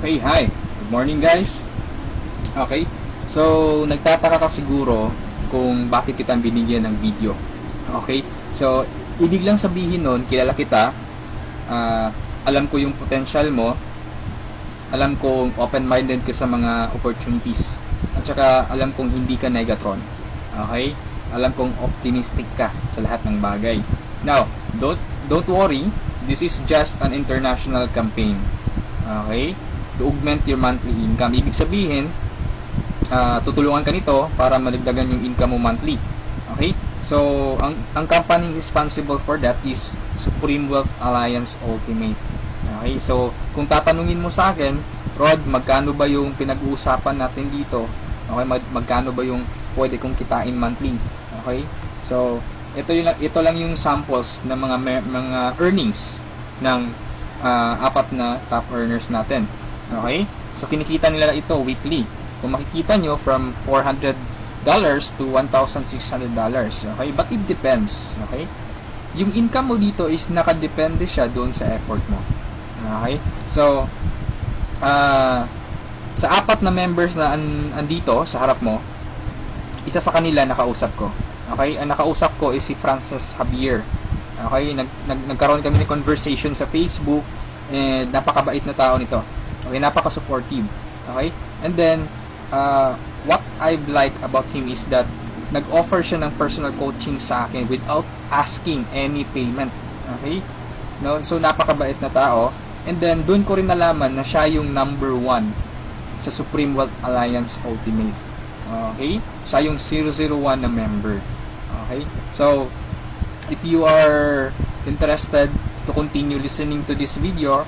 Okay, hi. Good morning, guys. Okay. So, nagtataka ka siguro kung bakit kita binigyan ng video. Okay? So, ibig lang sabihin nun, kilala kita, alam ko yung potential mo, alam kong open-minded ka sa mga opportunities, at saka alam kong hindi ka negatron. Okay? Alam kong optimistic ka sa lahat ng bagay. Now, don't worry, this is just an international campaign. Okay? To augment your monthly income. Ibig sabihin, tutulungan ka nito para madagdagan yung income mo monthly. Okay? So, ang company responsible for that is Supreme Wealth Alliance Ultimate. Okay? So, kung tatanungin mo sa akin, Rod, magkano ba yung pinag-uusapan natin dito? Okay? Magkano ba yung pwede kong kitain monthly? Okay? So, ito lang yung samples ng mga earnings ng apat na top earners natin. Okay? So, kinikita nila ito weekly. Kung makikita nyo, from $400 to $1,600. Okay? But it depends. Okay? Yung income mo dito is nakadepende siya doon sa effort mo. Okay? So, sa apat na members na andito sa harap mo, isa sa kanila nakausap ko. Okay? Ang nakausap ko is si Frances Javier. Okay? Nagkaroon kami ng conversation sa Facebook, and napakabait na tao nito. Okay, napaka-supportive. Okay? And then, what I like about him is that nag-offer siya ng personal coaching sa akin without asking any payment. Okay? No? So, napakabait na tao. And then, doon ko rin nalaman na siya yung number 1 sa Supreme Wealth Alliance Ultimate. Okay? Siya yung 001 na member. Okay? So, if you are interested to continue listening to this video,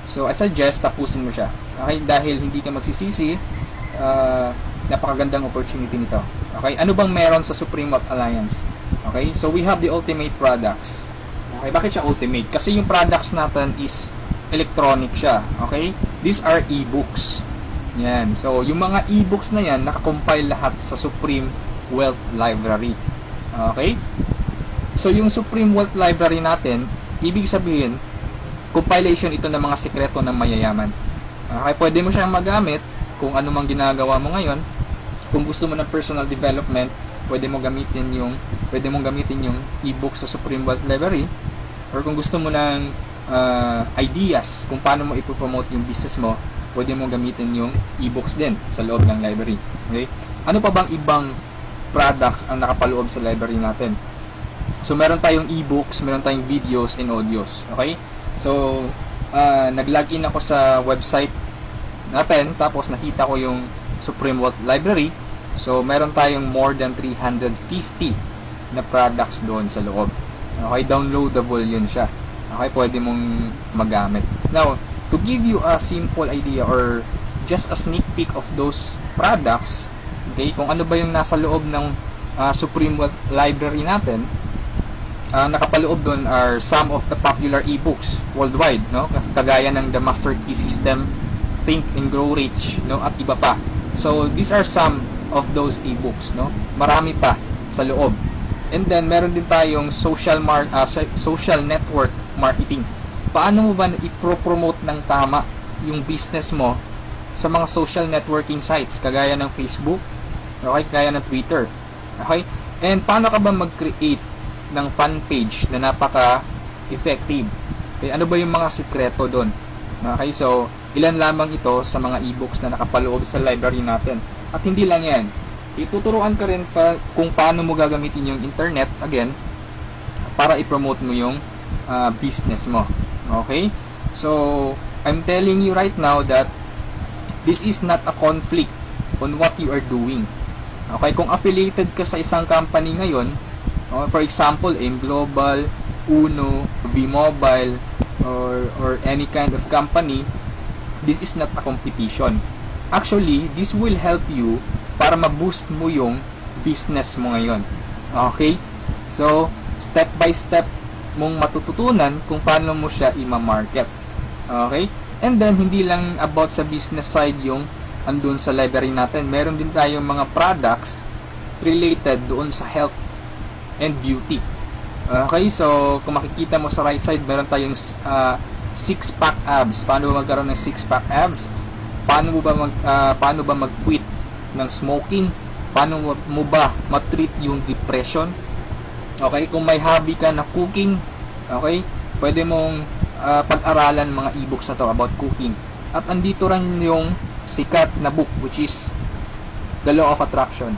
so I suggest tapusin mo siya. Okay? Dahil hindi ka magsisisi, napakagandang opportunity nito. Okay? Ano bang meron sa Supreme Wealth Alliance? Okay? So we have the ultimate products. Okay? Bakit siya ultimate? Kasi yung products natin is electronic siya. Okay? These are e-books. Yan. So yung mga e-books na yan, nakakompile lahat sa Supreme Wealth Library. Okay? So yung Supreme Wealth Library natin, ibig sabihin, compilation ito ng mga sikreto ng mayayaman. Okay, pwede mo siyang magamit kung ano mang ginagawa mo ngayon. Kung gusto mo ng personal development, pwede mong gamitin yung e-book sa Supreme Wealth Library. Or kung gusto mo ng ideas kung paano mo ipopromote yung business mo, pwede mong gamitin yung e-books din sa loob ng library. Okay? Ano pa bang ibang products ang nakapaloob sa library natin? So meron tayong e-books, meron tayong videos and audios. Okay? So, nag-login ako sa website natin, tapos nakita ko yung Supreme Wealth Library. So, meron tayong more than 350 na products doon sa loob. Okay, downloadable yun siya. Okay, pwede mong magamit. Now, to give you a simple idea or just a sneak peek of those products, okay, kung ano ba yung nasa loob ng Supreme Wealth Library natin, nakapaloob doon are some of the popular e-books worldwide, no? Kasi kagaya ng The Master Key System, Think and Grow Rich, no? At iba pa. So, these are some of those e-books, no? Marami pa sa loob. And then, meron din tayong social network marketing. Paano mo ba i-promote ng tama yung business mo sa mga social networking sites, kagaya ng Facebook, okay? Kagaya ng Twitter, okay? And paano ka ba mag-create ng fan page na napaka-effective? Okay, ano ba yung mga sikreto doon? Okay, so ilan lamang ito sa mga e-books na nakapaloob sa library natin. At hindi lang yan, ituturuan ka rin pa kung paano mo gagamitin yung internet, again, para i-promote mo yung business mo. Okay, so I'm telling you right now that this is not a conflict on what you are doing. Okay, kung affiliated ka sa isang company ngayon, for example, AIM Global, Uno, V-Mobile, or any kind of company, this is not a competition. Actually, this will help you para ma-boost mo yung business mo ngayon. Okay? So, step by step mong matututunan kung paano mo siya i-market. Okay? And then, hindi lang about sa business side yung andun sa library natin. Meron din tayong mga products related doon sa health and beauty. Okay, so kung makikita mo sa right side, meron tayong six-pack abs. Paano ba magkaroon ng six-pack abs? Paano ba mag-quit ng smoking? Paano mo ba matreat yung depression? Okay, kung may hobby ka na cooking, okay, pwede mong pag-aralan mga e-books na to about cooking. At andito rin yung sikat na book, which is The Law of Attraction.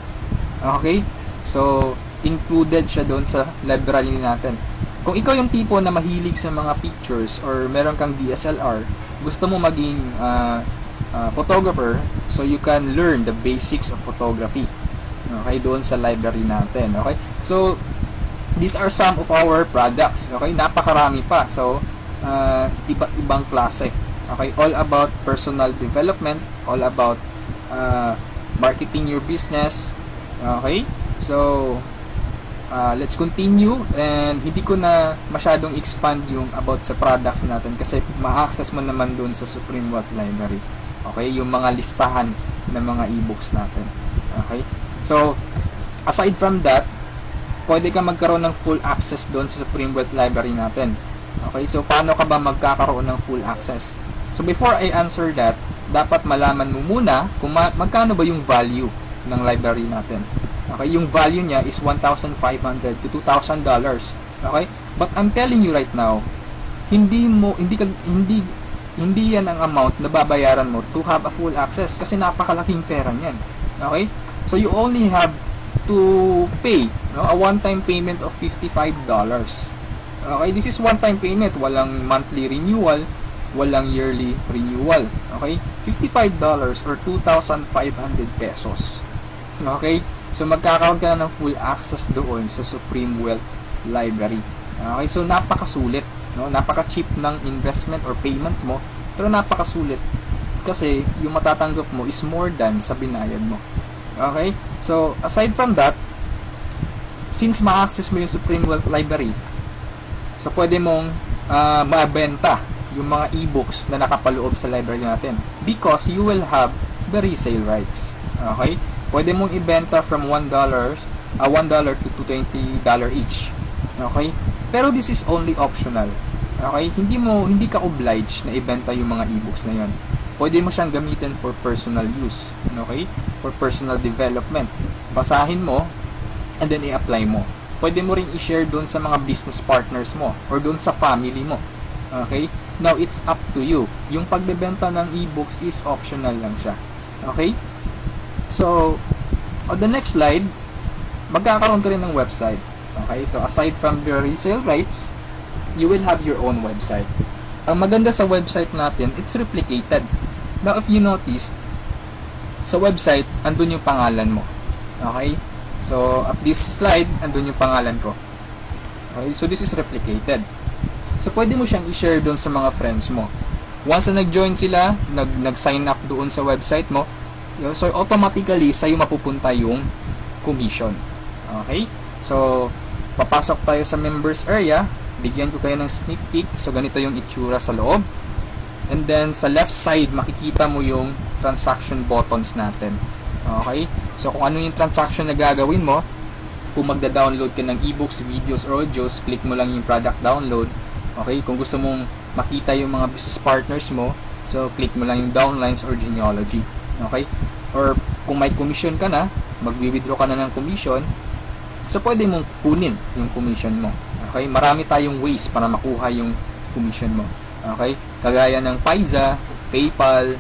Okay, so included siya doon sa library natin. Kung ikaw yung tipo na mahilig sa mga pictures or meron kang DSLR, gusto mo maging photographer, so you can learn the basics of photography. Okay, doon sa library natin. Okay, so these are some of our products. Okay, napakarami pa. So iba't ibang klase. Okay, all about personal development, all about marketing your business. Okay, so let's continue, and hindi ko na masyadong expand yung about sa products natin kasi ma-access mo naman doon sa Supreme Wealth Library. Okay, yung mga listahan ng mga e-books natin. Okay, so aside from that, pwede ka magkaroon ng full access doon sa Supreme Wealth Library natin. Okay, so paano ka ba magkakaroon ng full access? So before I answer that, dapat malaman mo muna kung magkano ba yung value ng library natin. Okay, yung value niya is $1,500 to $2,000. Okay? But I'm telling you right now, hindi yan ang amount na babayaran mo to have a full access kasi napakalaking pera niyan. Okay? So you only have to pay, no, a one-time payment of $55. Okay, this is one-time payment, walang monthly renewal, walang yearly renewal. Okay, $55 or 2,500 pesos. Okay, so magkakaroon ka na ng full access doon sa Supreme Wealth Library. Okay, so napakasulit, no? Napaka-cheap ng investment or payment mo, pero napakasulit kasi yung matatanggap mo is more than sa binayad mo. Okay, so aside from that, since ma-access mo yung Supreme Wealth Library, so pwede mong mabenta yung mga e-books na nakapaloob sa library natin because you will have the resale rights. Okay, pwede mong ibenta from $1 to $20 each. Okay, pero this is only optional. Okay, hindi ka obliged na ibenta yung mga e-books na yon. Pwede mo siyang gamitin for personal use. Okay, for personal development. Basahin mo and then i-apply mo. Pwede mo ring i-share doon sa mga business partners mo or doon sa family mo. Okay, now it's up to you. Yung pagbebenta ng e-books is optional lang siya. Okay, so on the next slide, magkakaroon ka rin ng website. Okay, so aside from the resale rights, you will have your own website. Ang maganda sa website natin, it's replicated. Now if you notice, sa website andun yung pangalan mo. Okay, so at this slide andun yung pangalan ko. Okay, so this is replicated. So pwede mo siyang i-share doon sa mga friends mo. Once na nag-join sila, nag-sign up doon sa website mo, so automatically sa'yo mapupunta yung commission. Okay, so papasok tayo sa members area. Bigyan ko kayo ng sneak peek. So ganito yung itsura sa loob. And then sa left side makikita mo yung transaction buttons natin. Okay, so kung ano yung transaction na gagawin mo, kung magda-download ka ng ebooks, videos, or audios, click mo lang yung product download. Okay, kung gusto mong makita yung mga business partners mo, so click mo lang yung downlines or genealogy. Okay, or kung may commission ka na, magwi-withdraw ka na ng commission, so pwede mong kunin yung commission mo. Okay, marami tayong ways para makuha yung commission mo. Okay, kagaya ng Payza, PayPal,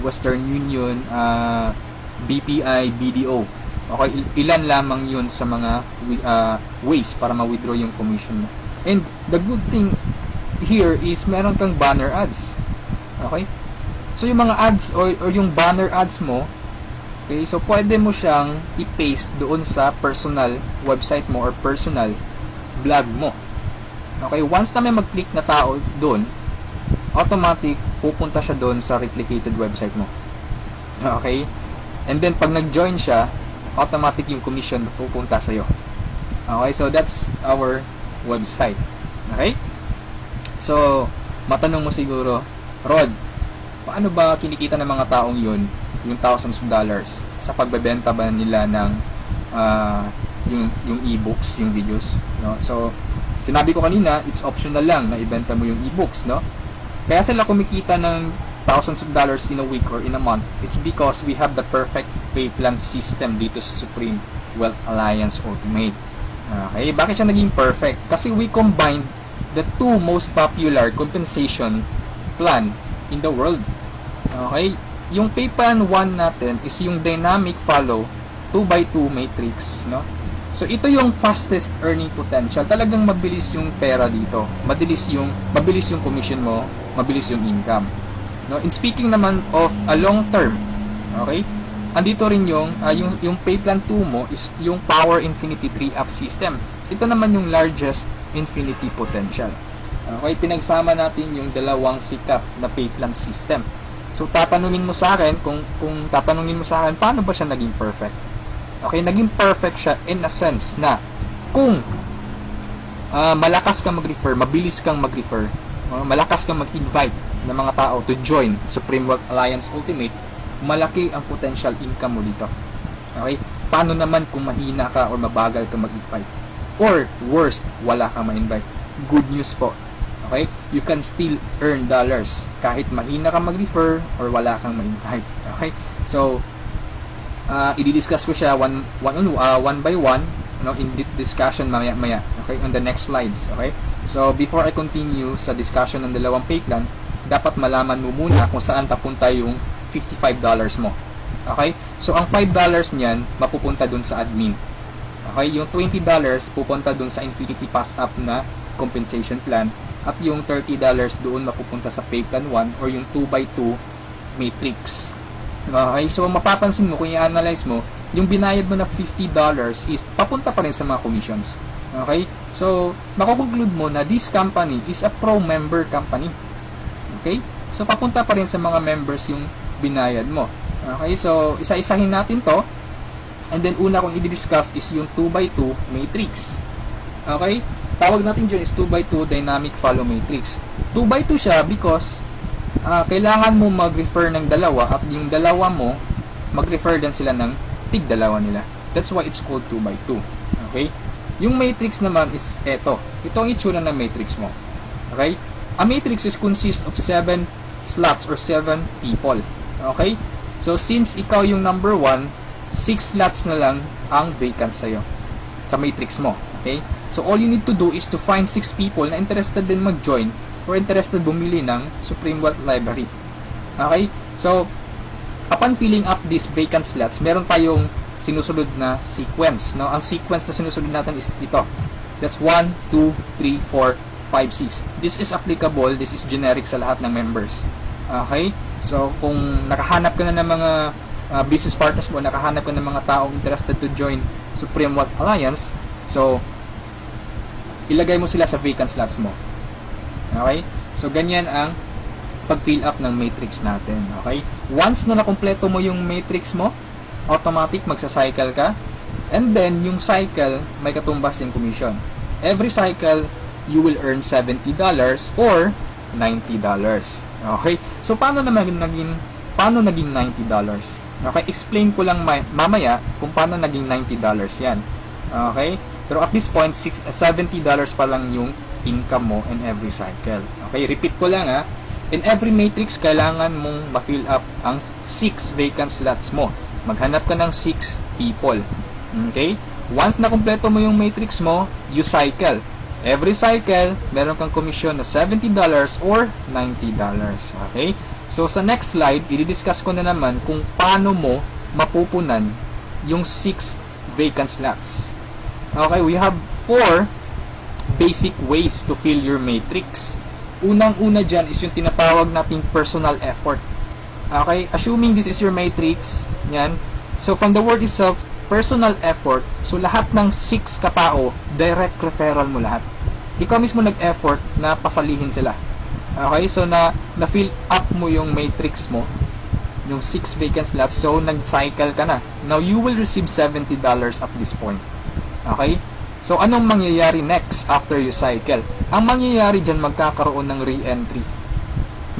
Western Union, BPI, BDO. Okay, ilan lamang yun sa mga ways para ma-withdraw yung commission mo. And the good thing here is meron kang banner ads. Okay, so yung mga ads or yung banner ads mo, okay, so pwede mo siyang i-paste doon sa personal website mo or personal blog mo. Okay, once na may mag-click na tao doon, automatic pupunta siya doon sa replicated website mo. Okay, and then pag nag-join siya, automatic yung commission pupunta sa iyo. Okay, so that's our website. Okay, so matanong mo siguro, Rod, paano ba kinikita ng mga taong yun yung thousands of dollars sa pagbebenta ba nila ng yung e-books, yung videos, no? So sinabi ko kanina, it's optional lang na ibenta mo yung e-books, no? Kaya sila kumikita ng thousands of dollars in a week or in a month. It's because we have the perfect pay plan system dito sa Supreme Wealth Alliance Ultimate. Okay, bakit siya naging perfect? Kasi we combined the two most popular compensation plan in the world. Okay, yung pay plan 1 natin is yung dynamic follow 2x2 matrix, no? So ito yung fastest earning potential. Talagang mabilis yung pera dito. Mabilis yung commission mo, mabilis yung income. No, in speaking naman of a long term, okay? Andito rin yung pay plan 2 mo is yung Power Infinity 3-up system. Ito naman yung largest infinity potential. Okay, pinagsama natin yung dalawang sikat na pay plan system. So tatanungin mo sa akin kung tatanungin mo sa akin paano ba siya naging perfect? Okay, naging perfect siya in a sense na kung malakas kang mag-refer, mabilis kang mag-refer, malakas kang mag-invite ng mga tao to join Supreme Wealth Alliance Ultimate, malaki ang potential income mo dito. Okay? Paano naman kung mahina ka or mabagal ka mag-invite? Or worst, wala kang ma-invite? Good news po. Okay? You can still earn dollars kahit mahina ka mag-refer or wala kang ma-invite. Okay? So, i-discuss ko siya one by one, in discussion maya-maya. Okay? On the next slides. Okay? So, before I continue sa discussion ng dalawang pay plan, dapat malaman mo muna kung saan papunta yung $55 mo. Okay? So, ang $5 niyan, mapupunta dun sa admin. Okay? Yung $20 pupunta dun sa Infinity Pass Up na compensation plan. At yung $30 doon mapupunta sa pay plan 1 or yung 2x2 matrix. Okay? So, mapapansin mo, kung i-analyze mo, yung binayad mo na $50 is papunta pa rin sa mga commissions. Okay? So, makukonclude mo na this company is a pro-member company. Okay? So, papunta pa rin sa mga members yung binayad mo. Okay? So, isa-isahin natin to. And then, una kong i-discuss is yung 2x2 matrix. Okay? Tawag natin dyan is 2x2 dynamic follow matrix. 2x2 siya because kailangan mo mag-refer ng dalawa at yung dalawa mo, mag-refer din sila ng tig-dalawa nila. That's why it's called 2x2. Okay? Yung matrix naman is eto. Ito ang itsura ng matrix mo. Okay? A matrix is consist of 7 slots or 7 people. Okay? So, since ikaw yung number 1, 6 slots na lang ang vacant sa'yo sa matrix mo. Okay? So, all you need to do is to find 6 people na interested din mag-join or interested bumili ng Supreme Wealth Library. Okay? So, upon filling up these vacant slots, meron tayong sinusunod na sequence. No? Ang sequence na sinusunod natin is ito. That's 1, 2, 3, 4, 5, 6. This is applicable, this is generic sa lahat ng members. Okay? So, kung nakahanap ka na ng mga business partners mo, nakahanap ka ng mga taong interested to join Supreme Wealth Alliance, so, ilagay mo sila sa vacant slots mo. Okay? So, ganyan ang pag-fill up ng matrix natin. Okay? Once na nakompleto mo yung matrix mo, automatic magsa-cycle ka, and then, yung cycle, may katumbas yung commission. Every cycle, you will earn $70 or $90. Okay? So, paano naging $90? Okay? Explain ko lang mamaya kung paano naging $90 yan. Okay? Pero at this point, $70 pa lang yung income mo in every cycle. Okay? Repeat ko lang ha. In every matrix, kailangan mong ma-fill up ang 6 vacant slots mo. Maghanap ka ng 6 people. Okay? Once na kumpleto mo yung matrix mo, you cycle. Every cycle, meron kang commission na $70 or $90. Okay? So, sa next slide, i-discuss ko na naman kung paano mo mapupunan yung 6 vacant slots. Okay? We have 4 basic ways to fill your matrix. Unang-una dyan is yung tinatawag nating personal effort. Okay? Assuming this is your matrix, yan. So, from the word itself, personal effort, so lahat ng 6 katao, direct referral mo lahat. Ikaw mismo nag-effort na pasalihin sila. Okay? So, na-fill up mo yung matrix mo, yung 6 vacant slots, so nag-cycle ka na. Now, you will receive $70 at this point. Okay? So, anong mangyayari next after you cycle? Ang mangyayari dyan, magkakaroon ng re-entry.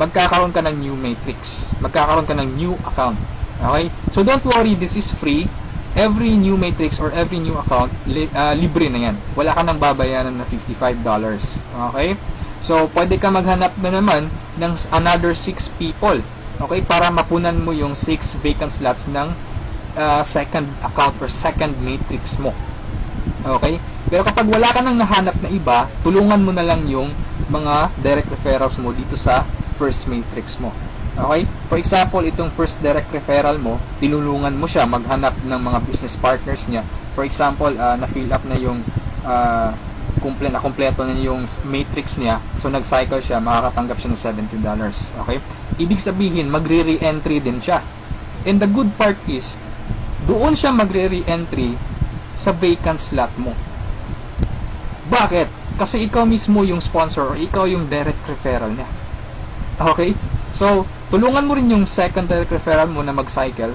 Magkakaroon ka ng new matrix. Magkakaroon ka ng new account. Okay? So, don't worry, this is free. Every new matrix or every new account, libre na yan. Wala ka nang babayaran na $55. Okay? So, pwede ka maghanap na naman ng another 6 people. Okay? Para mapunan mo yung 6 vacant slots ng second account or second matrix mo. Okay? Pero kapag wala ka nang nahanap na iba, tulungan mo na lang yung mga direct referrals mo dito sa first matrix mo. Okay? For example, itong first direct referral mo, tinulungan mo siya maghanap ng mga business partners niya. For example, na-fill up na yung kompleto na yung matrix niya. So, nag-cycle siya, makakatanggap siya ng $70. Okay? Ibig sabihin, magre-re-entry din siya. And the good part is, doon siya magre-re-entry sa vacant slot mo. Bakit? Kasi ikaw mismo yung sponsor or ikaw yung direct referral niya. Okay? So, tulungan mo rin yung second direct referral mo na mag-cycle.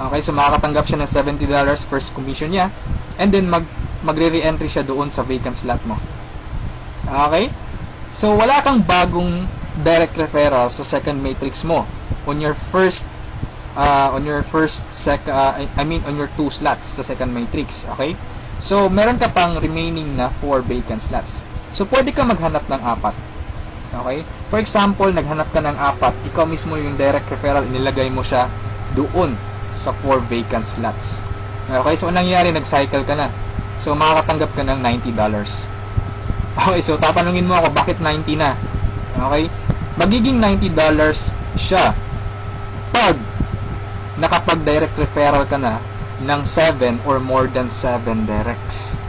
Okay? So, makakatanggap siya ng $70 first commission niya. And then, magre-re-entry siya doon sa vacant slot mo. Okay? So, wala kang bagong direct referral sa second matrix mo on your first on your 2 slots sa second matrix. Okay? So, meron ka pang remaining na 4 vacant slots. So, pwede ka maghanap ng 4. Okay? For example, naghanap ka ng 4, ikaw mismo yung direct referral, inilagay mo siya doon sa 4 vacant slots. Okay? So, anong nangyari? Nag-cycle ka na. So, makakatanggap ka ng $90. Okay, so tatanungin mo ako, bakit 90 na? Okay? Magiging $90 siya pag nakapag-direct referral ka na ng 7 or more than 7 directs.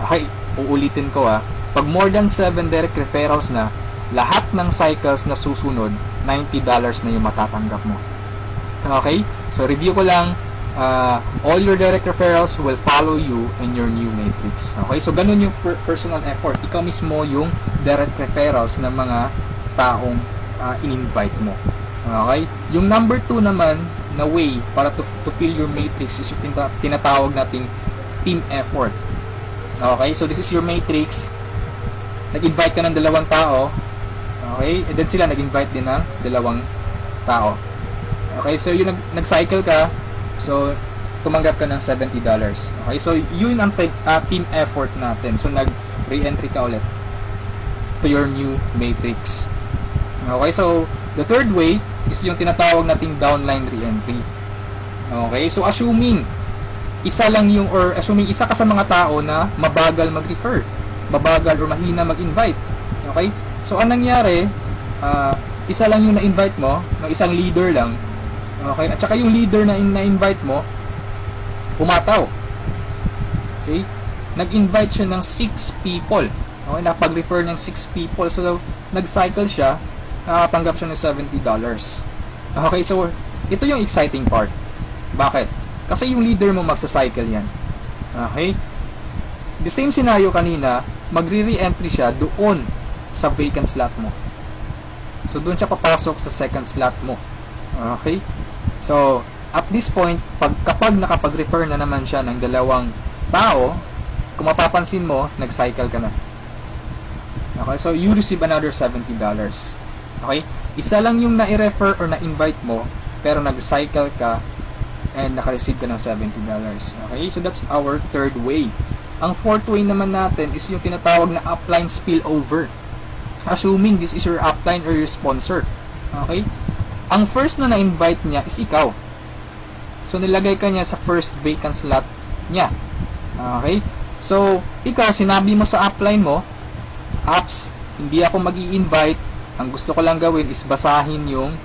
Okay, uulitin ko pag more than 7 direct referrals na, lahat ng cycles na susunod, $90 na yung matatanggap mo. Okay? So, review ko lang. All your direct referrals will follow you in your new matrix. Okay, so ganun yung personal effort. Ikaw mismo yung direct referrals ng mga taong in-invite mo. Okay, yung number 2 naman na way para to fill your matrix is yung tinatawag nating team effort. Okay, so this is your matrix. Nag-invite ka ng 2 tao. Okay, and then sila nag-invite din ng 2 tao. Okay, so yung nag-cycle ka, so, tumanggap ka ng $70. Okay? So, yun ang team effort natin. So, nag-re-entry ka ulit to your new matrix. Okay? So, the third way is yung tinatawag nating downline re-entry. Okay? So, assuming isa ka sa mga tao na mabagal mag-refer, mabagal or mahina mag-invite. Okay? So, anong nangyari, isa lang yung na-invite mo, ng isang leader lang. Okay? At saka yung leader na na-invite mo, pumataw. Okay? Nag-invite siya ng 6 people. Okay? Nakapag-refer ng 6 people. So, nag-cycle siya, nakatanggap siya ng $70. Okay? So, ito yung exciting part. Bakit? Kasi yung leader mo magsa-cycle yan. Okay? The same scenario kanina, magre-re-entry siya doon sa vacant slot mo. So, doon siya papasok sa second slot mo. Okay? So, at this point, kapag nakapag-refer na naman siya ng 2 tao, kung mapapansin mo, nag-cycle ka na. Okay? So, you receive another $70. Okay? Isa lang yung na-refer or na-invite mo, pero nag-cycle ka and naka-receive ka ng $70. Okay? So, that's our third way. Ang fourth way naman natin is yung tinatawag na upline spillover. Assuming this is your upline or your sponsor. Okay? Ang first na na-invite niya is ikaw. So, nilagay ka niya sa first vacant slot niya. Okay? So, ikaw, sinabi mo sa upline mo, apps, hindi ako mag-i-invite. Ang gusto ko lang gawin is basahin yung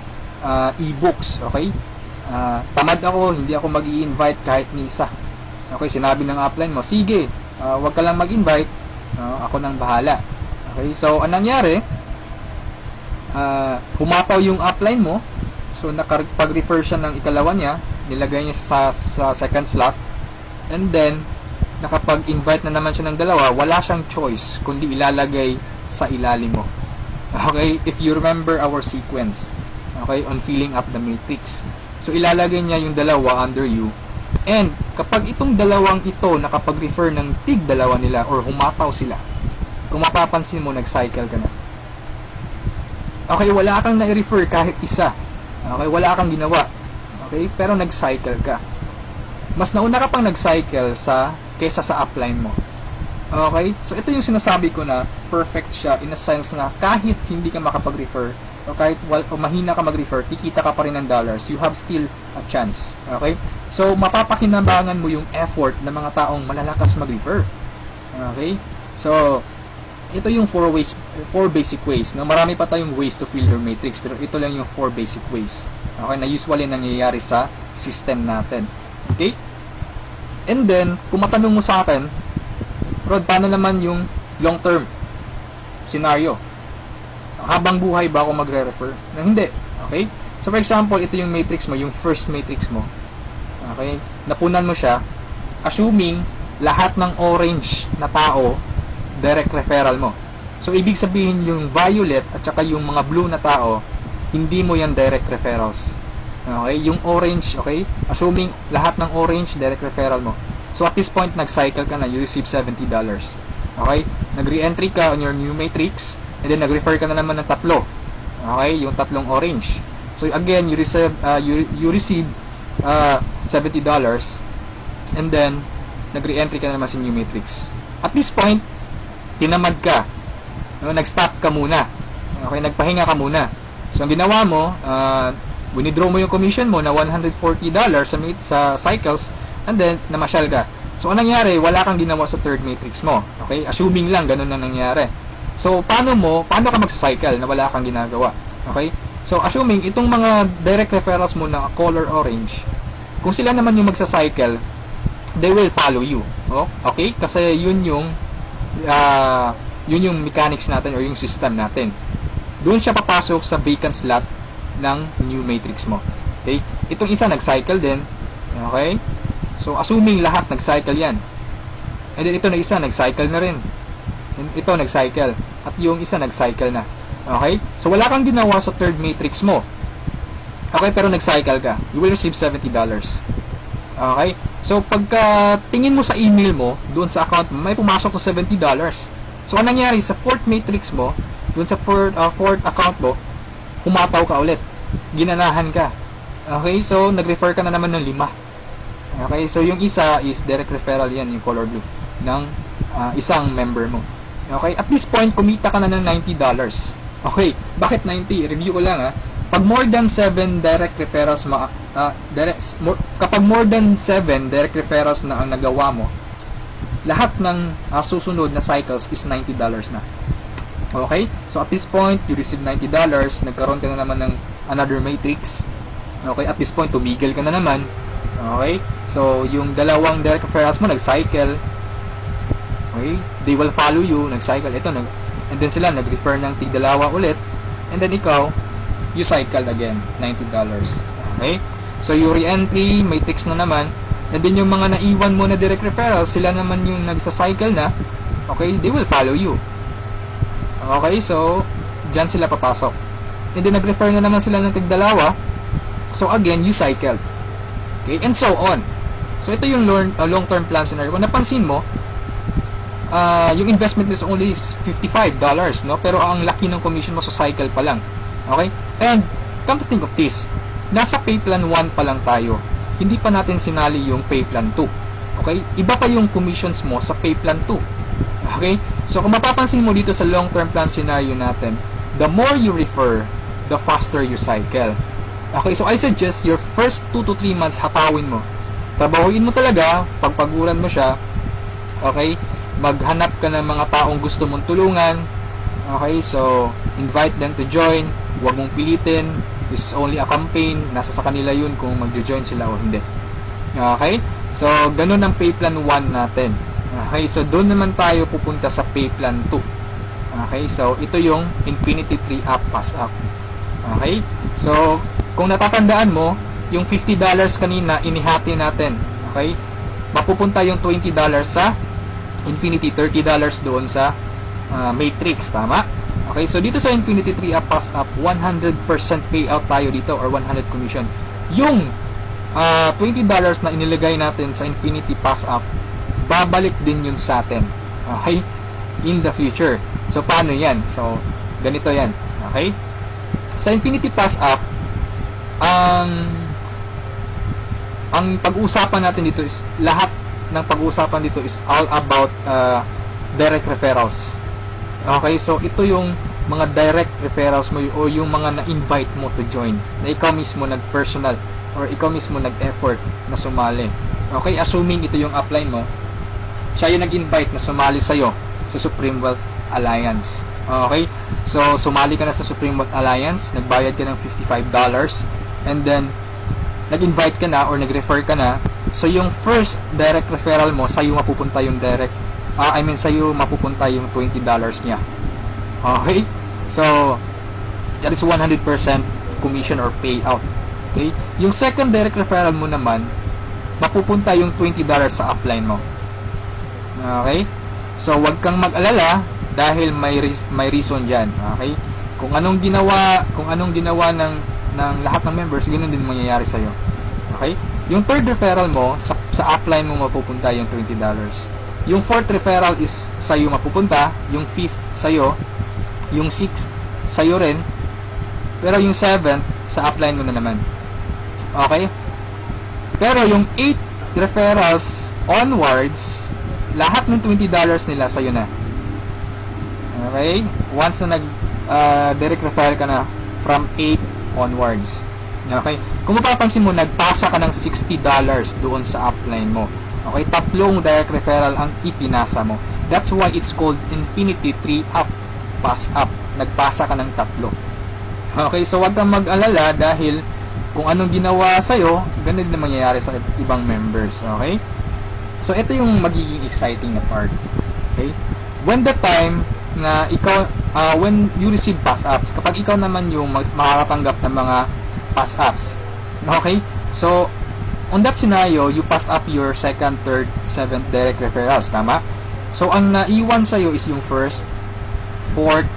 e-books. Okay? Tamad ako, hindi ako mag-i-invite kahit ni isa. Okay? Sinabi ng upline mo, sige, wag ka lang mag-invite. Ako nang bahala. Okay? So, anong nangyari? Humapaw yung upline mo. So, nakapag-refer siya ng ikalawa niya, nilagay niya sa second slot, and then, nakapag-invite na naman siya ng 2, wala siyang choice, kundi ilalagay sa ilalim mo. Okay? If you remember our sequence, okay, on filling up the matrix. So, ilalagay niya yung 2 under you, and kapag itong 2 ito, nakapag-refer ng tig 2 nila, or humapaw sila, kung mapapansin mo, nag-cycle ka na. Okay, wala kang na-refer kahit isa. Okay, wala kang ginawa. Okay, pero nag-cycle ka. Mas nauna ka pang nag-cycle kesa sa upline mo. Okay? So, ito yung sinasabi ko na perfect siya in a sense na kahit hindi ka makapag-refer o kahit o mahina ka mag-refer, kikita ka pa rin ng dollars. You have still a chance. Okay? So, mapapakinabangan mo yung effort ng mga taong malalakas mag-refer. Okay? So, ito yung 4 basic ways. No? Marami pa tayong ways to fill your matrix, pero ito lang yung 4 basic ways. Okay? Na usually nangyayari sa system natin. Okay? And then, kung matanong mo sa akin, Rod, paano naman yung long-term scenario? Habang buhay ba ako magre-refer? Na hindi. Okay? So, for example, ito yung matrix mo, yung first matrix mo. Okay? Napunan mo siya, assuming lahat ng orange na tao, direct referral mo. So, ibig sabihin yung violet at saka yung mga blue na tao, hindi mo yan direct referrals. Okay? Yung orange, okay? Assuming lahat ng orange, direct referral mo. So, at this point, nag-cycle ka na, you receive $70. Okay? Nag-re-entry ka on your new matrix, and then nag-refer ka na naman ng tatlo. Okay? Yung tatlong orange. So, again, you receive $70, and then, nag-re-entry ka na naman sa new matrix. At this point, tinamad ka. No? Nag-stop ka muna. Okay? Nagpahinga ka muna. So, ang ginawa mo, winidraw mo yung commission mo na $140 sa cycles, and then, namasyal ka. So, anong nangyari? Wala kang ginawa sa third matrix mo. Okay? Assuming lang, ganun na nangyari. So, paano ka magsa-cycle na wala kang ginagawa? Okay? So, assuming, itong mga direct referrals mo na color orange, kung sila naman yung magsa-cycle, they will follow you. Oh? Okay? Kasi yun yung mechanics natin or yung system natin. Doon siya papasok sa vacant slot ng new matrix mo. Okay? Itong isa nag-cycle din. Okay? So, assuming lahat nag-cycle yan. And then, ito na isa, nag-cycle na rin. And ito, nag-cycle. At yung isa, nag-cycle na. Okay? So, wala kang ginawa sa third matrix mo. Okay? Pero nag-cycle ka. You will receive $70. Okay? So, pagka tingin mo sa email mo, doon sa account mo, may pumasok na $70. So, anong nangyari sa fourth matrix mo, doon sa fourth account mo, humataw ka ulit. Ginanahan ka. Okay? So, nag-refer ka na naman ng 5. Okay, so yung isa is direct referral yan, yung color blue, ng isang member mo. Okay, at this point, kumita ka na ng $90. Okay, bakit 90? Review ko lang Pag more than 7 direct referrals, kapag more than 7 direct referrals na ang nagawa mo, lahat ng susunod na cycles is $90 na. Okay, so at this point, you receive $90, nagkaroon ka na naman ng another matrix. Okay, at this point, tumigil ka na naman. Okay? So, yung dalawang direct referrals mo, nag-cycle. Okay? They will follow you, nag-cycle. Ito, and then sila, nag-refer ng tig-dalawa ulit. And then ikaw, you cycle again, $90. Okay? So, yung re-entry, matrix na naman. And then yung mga naiwan mo na direct referrals, sila naman yung nagsa-cycle na. Okay? They will follow you. Okay? So, dyan sila papasok. And then, nag-refer na naman sila ng tig-dalawa. So, again, you cycle. Okay, and so on. So, ito yung long-term plan scenario. Kung napansin mo, yung investment is only $55, no? Pero ang laki ng commission mo sa cycle pa lang. Okay? And, come to think of this, nasa pay plan 1 pa lang tayo. Hindi pa natin sinali yung pay plan 2. Okay? Iba pa yung commissions mo sa pay plan 2. Okay? So, kung mapapansin mo dito sa long-term plan scenario natin, the more you refer, the faster you cycle. Okay, so I suggest your first 2 to 3 months hatawin mo. Trabahuin mo talaga, pagpaguran mo siya. Okay, maghanap ka ng mga taong gusto mong tulungan. Okay, so invite them to join. Huwag mong pilitin. This is only a campaign. Nasa sa kanila yun kung mag-join sila o hindi. Okay, so ganun ang pay plan 1 natin. Okay, so doon naman tayo pupunta sa pay plan 2. Okay, so ito yung Infinity 3 Up Pass Up. Okay, so kung natatandaan mo, yung $50 kanina, inihati natin. Okay? Mapupunta yung $20 sa Infinity, $30 doon sa matrix. Tama? Okay? So, dito sa Infinity 3 Up Pass Up, 100% payout tayo dito or 100 commission. Yung $20 na inilagay natin sa Infinity Pass Up, babalik din yun sa atin. Okay? In the future. So, paano yan? So, ganito yan. Okay? Sa Infinity Pass Up, ang pag-uusapan natin dito is lahat ng pag-uusapan dito is all about direct referrals. Okay, so ito yung mga direct referrals mo o yung mga na-invite mo to join, na ikaw mismo nag-personal or ikaw mismo nag-effort na sumali. Okay, assuming ito yung upline mo, siya yung nag-invite na sumali sa'yo sa Supreme Wealth Alliance. Okay, so sumali ka na sa Supreme Wealth Alliance, nagbayad ka ng $55, and then nag-invite ka na or nag-refer ka na. So yung first direct referral mo, sa'yo mapupunta yung sa'yo mapupunta yung $20 niya. Okay? So that is 100% commission or payout. Okay? Yung second direct referral mo naman, mapupunta yung $20 sa upline mo. Okay? So wag kang mag-alala dahil may reason diyan. Okay? Kung anong ginawa ng lahat ng members, ganoon din mangyayari sa iyo. Okay? Yung third referral mo, sa upline mo mapupunta yung $20. Yung fourth referral is sa iyo mapupunta, yung fifth sa iyo, yung sixth sa iyo rin, pero yung seventh sa upline mo na naman. Okay? Pero yung 8 referrals onwards, lahat ng $20 nila sa iyo na. Okay? Once na direct referral ka na from 8 onwards. Okay? Kung mapapansin mo, nagpasa ka ng $60 doon sa upline mo. Okay? 3 direct referral ang ipinasa mo. That's why it's called Infinity 3-up. Pass up. Nagpasa ka ng 3. Okay? So, wag kang mag-alala dahil kung anong ginawa sa'yo, ganun din mangyayari sa ibang members. Okay? So, ito yung magiging exciting na part. Okay? When the time na ikaw, when you receive pass-ups, kapag ikaw naman yung makakatanggap ng mga pass-ups, okay? So, on that scenario, you pass up your second, third, seventh direct referrals, tama? So, ang naiwan sa'yo is yung first, fourth,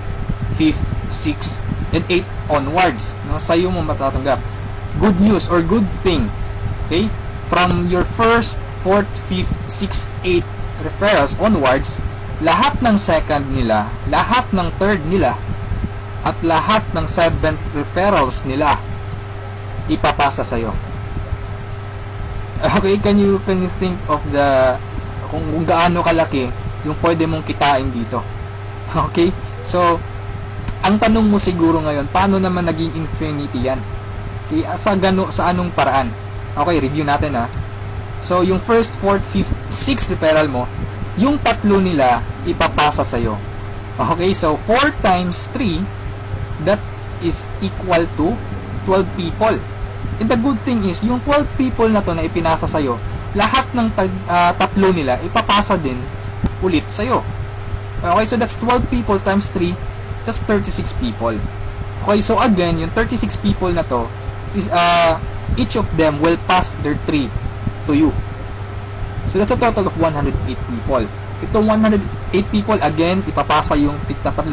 fifth, sixth, and 8 onwards. No? Sa'yo mo matatanggap. Good news or good thing, okay? From your first, fourth, fifth, sixth, 8 referrals onwards, lahat ng second nila, lahat ng third nila, at lahat ng seventh referrals nila, ipapasa sa'yo. Okay, can you think of kung gaano kalaki yung pwede mong kitain dito? Okay, so, ang tanong mo siguro ngayon, paano naman naging infinity yan? Okay, sa anong paraan? Okay, review natin ha. So, yung first, fourth, fifth, sixth referral mo, yung 3 nila ipapasa sa'yo. Okay, so 4 times 3, that is equal to 12 people. And the good thing is, yung 12 people na to na ipinasa sa'yo, lahat ng 3 nila ipapasa din ulit sa'yo. Okay, so that's 12 people times 3, that's 36 people. Okay, so again, yung 36 people na to, is each of them will pass their 3 to you. So that's a total of 108 people. Itong 108 people, again, ipapasa yung tig-3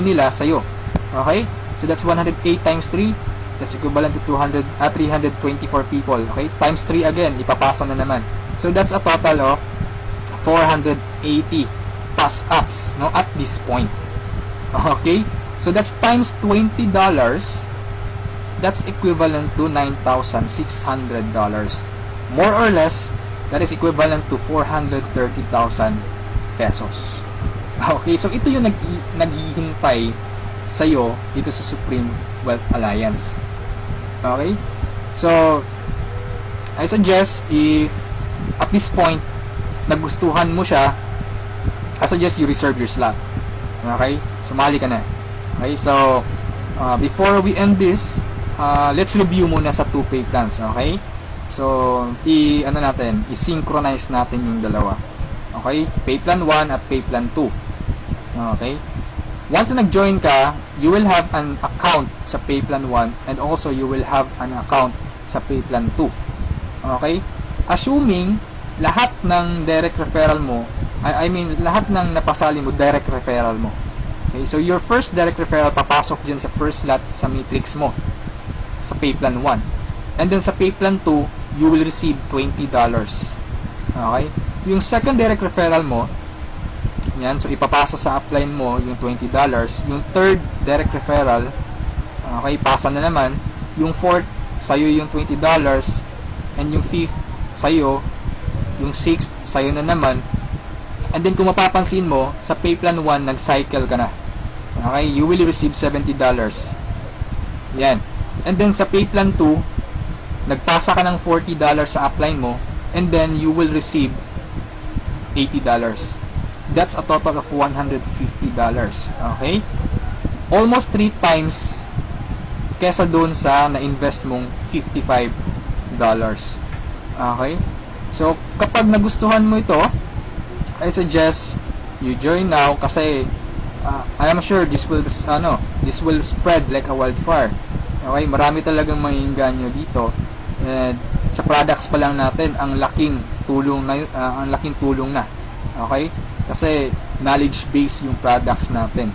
nila sa'yo. Okay? So that's 108 times 3. That's equivalent to 324 people. Okay? Times 3 again, ipapasa na naman. So that's a total of 480 pass-ups, no, at this point. Okay? So that's times $20. That's equivalent to $9,600. More or less, that is equivalent to 430,000 pesos. Okay, so ito yung naghihintay sa'yo dito sa Supreme Wealth Alliance. Okay? So, I suggest if at this point, nagustuhan mo siya, I suggest you reserve your slot. Okay? Sumali ka na. Okay, so, before we end this, let's review muna sa 2 pay plans. Okay? So, i-synchronize natin yung dalawa. Okay? Pay plan 1 at pay plan 2. Okay? Once na nag-join ka, you will have an account sa pay plan 1 and also you will have an account sa pay plan 2. Okay? Assuming lahat ng direct referral mo, lahat ng napasali mo, direct referral mo. Okay? So, your first direct referral papasok dyan sa first slot sa matrix mo sa pay plan 1. And then sa pay plan 2, you will receive $20. Okay? Yung second direct referral mo, yan, so ipapasa sa upline mo yung $20. Yung third direct referral, okay, pasa na naman. Yung fourth, sa'yo yung $20. And yung fifth, sa'yo. Yung sixth, sa'yo na naman. And then kung mapapansin mo, sa pay plan 1, nag-cycle ka na. Okay? You will receive $70. Yan. And then sa pay plan 2, nagpasa ka ng $40 sa upline mo, and then you will receive $80. That's a total of $150. Okay? Almost 3 times kesa doon sa na-invest mong $55. Okay? So, kapag nagustuhan mo ito, I suggest you join now kasi I am sure this will spread like a wildfire. Okay, marami talagang maiinganyo dito. And sa products pa lang natin, ang laking tulong na. Okay? Kasi knowledge base yung products natin.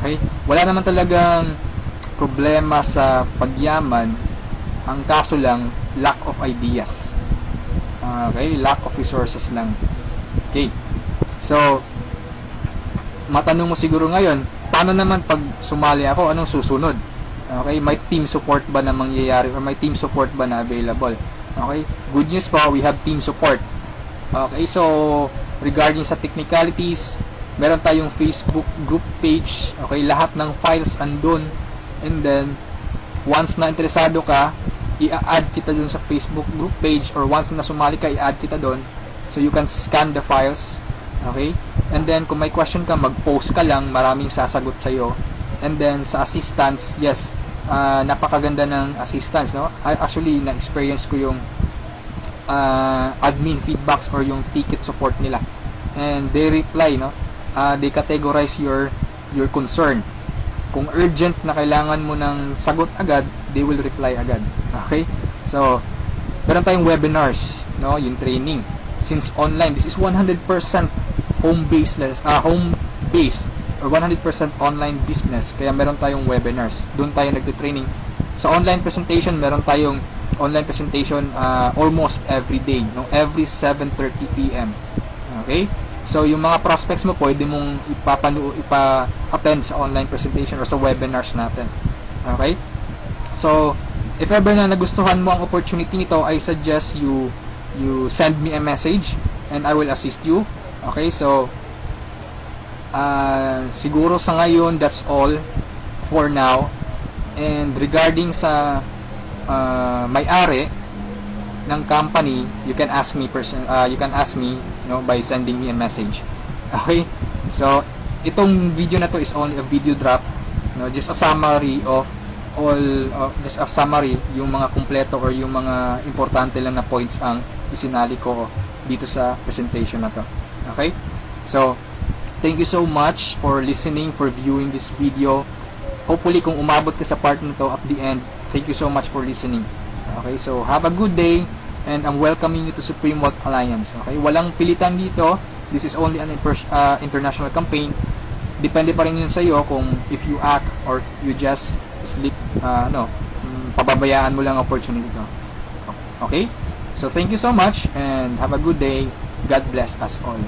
Okay? Wala naman talagang problema sa pagyaman. Ang kaso lang, lack of ideas. Okay? Lack of resources lang. Okay. So, matanong mo siguro ngayon, paano naman pag sumali ako, anong susunod? Okay, may team support ba na mangyayari or may team support ba na available? Okay, good news po, we have team support. Okay, so regarding sa technicalities, meron tayong Facebook group page. Okay, lahat ng files andun. And then, once na interesado ka, i-add kita dun sa Facebook group page, or once na sumali ka, i-add kita dun. So you can scan the files. Okay? And then, kung may question ka, mag-post ka lang, maraming sasagot sa'yo. And then, sa assistance, yes, napakaganda ng assistance, no? Actually, na-experience ko yung admin feedbacks or yung ticket support nila. And they reply, no? They categorize your concern. Kung urgent na kailangan mo ng sagot agad, they will reply agad. Okay? So, meron tayong webinars, no? Yung training. Since online, this is 100% home-based or 100% online business. Kaya meron tayong webinars. Doon tayo nagte-training. Sa online presentation, meron tayong online presentation almost every day, no? Every 7:30 PM. Okay? So, yung mga prospects mo, pwede mong ipa-attend sa online presentation or sa webinars natin. Okay? So, if ever na nagustuhan mo ang opportunity nito, I suggest you send me a message and I will assist you. Okay, so siguro sa ngayon, that's all for now. And regarding sa may-ari ng company, you can ask me by sending me a message. Okay, so itong video na to is only a video drop, no? Just a summary of yung mga kumpleto or yung mga importante lang na points ang isinali ko dito sa presentation na to. Okay? So, thank you so much for listening, for viewing this video. Hopefully, kung umabot ka sa part nito at the end, thank you so much for listening. Okay? So, have a good day, and I'm welcoming you to Supreme Wealth Alliance. Okay? Walang pilitan dito. This is only an international campaign. Depende pa rin yun sa iyo kung if you act or you just sleep, pababayaan mo lang ang opportunity to. Okay? So, thank you so much, and have a good day. God bless us all.